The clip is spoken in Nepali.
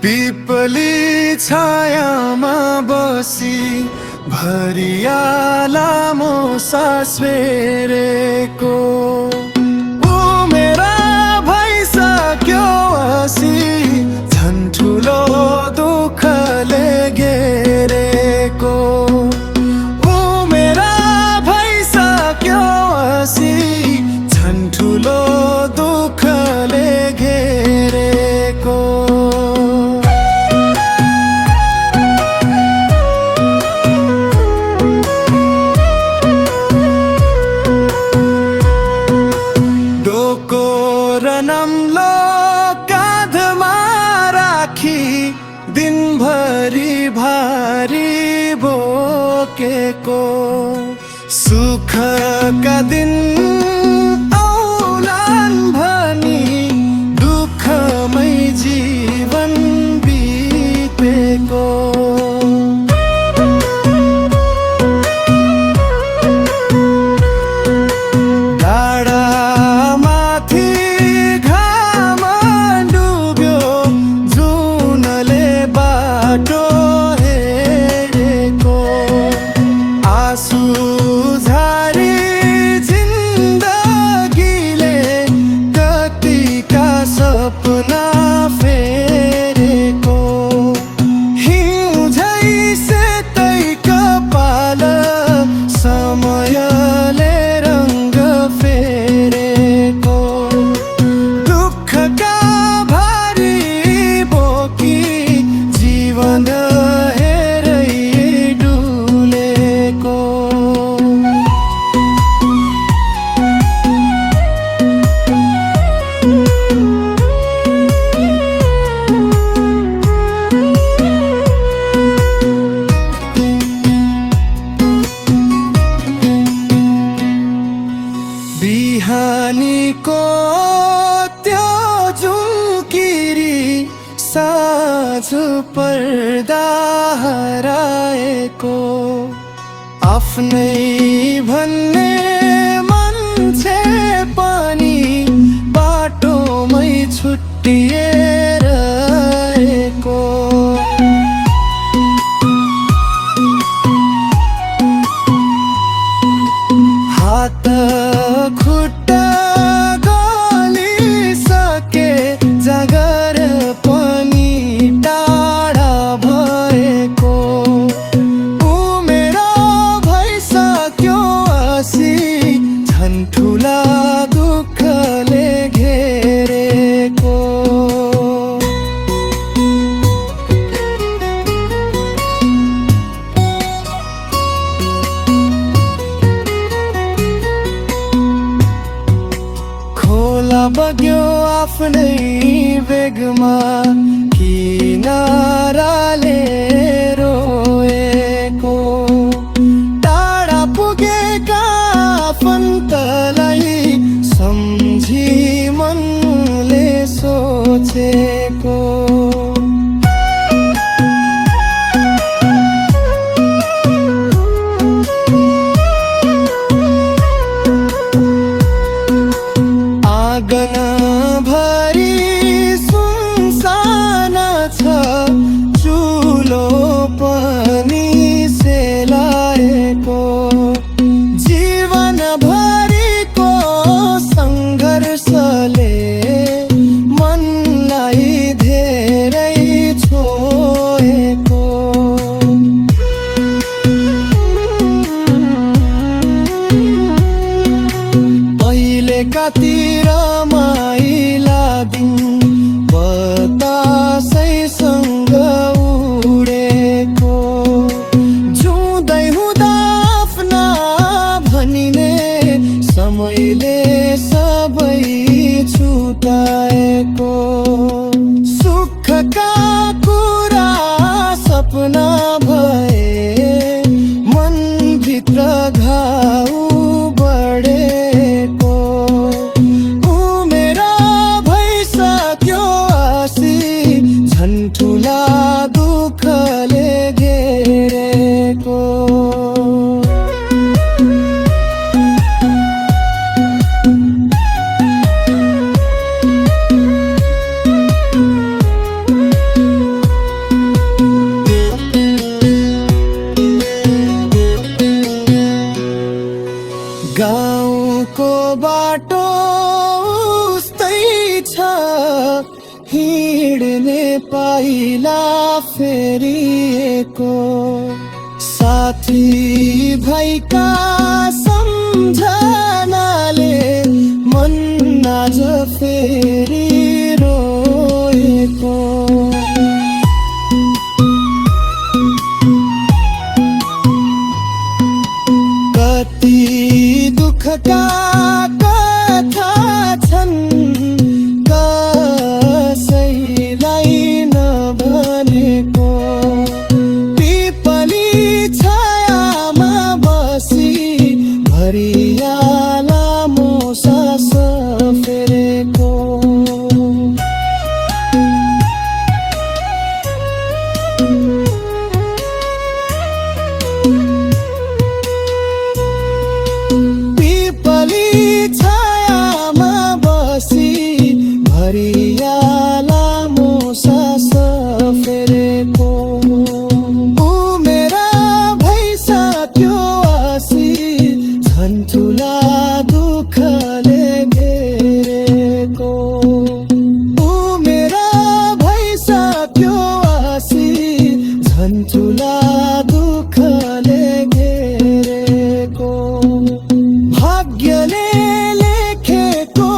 पिपली छायामा बसी भरिया लामो सास फेरेको मेरा भइसक्यो हसी झन् ठुलो दुःखले घेरेको मेरा भइसक्यो हसी झन् ठुलो दुःखले घेरेको नम्लो काँधमा राखी दिनभरि भारी बोकेको सुखका दिन औलान् भनी दुःखमै जीवन बितेको सपना फेरेको हिउँ झैसे तै कपाल समयले रङ्ग फेरेको दुःखका भारी बोकी जीवन हेरै डुलेको बिहानीको त्यो झुम्किरी साँझ पर्दा हराएको आफ्नै भन्ने मान्छे पनि बाटोमै छुट्टिएर रहेको हात खुट्टा गलिसके जागर पनि टाढा भएको उमेर भइसक्यो हसी झन् ठुला दुःखले घेरेको खोला बग्यो आफ्नै वेगमा किनाराले रोएको टाढा पुगेका आफन्तलाई सम्झी मनले सोचेको आँगन भरि सुनसान छ चुलो पनि सेलाएको जीवन भरिको सङ्घर्षले मनलाई धेरै छोएको पहिलेकातिर माइला दिन बतासैसँग उडेको जिउँदै हुँदा आफ्ना भनिने समयले सबै छुटाएको सुखका कुरा सपना भए मनभित्र घाउ बढेको उमेर भइसक्यो हसी झन् ठुला दुःखले घेरेको को बाटो उस्तै छ, हिँड्ने पाइला फेरिएको। साथी भाइका सम्झनाले मन आज फेरि रोएको। कति दुःखका कथा छन् कसैलाई नभनेको। पिपली छायामा बसी भरियाला मोसास फेरेको। पिपली छायामा बसी भरियाला मोसास फेरेको। उमेरा भइसक्यो आसी, झन् ठुला दुःखले घेरेको। उमेरा भइसक्यो आसी, झन् ठुला दुःखले घेरेको। भाग्यले लेखेको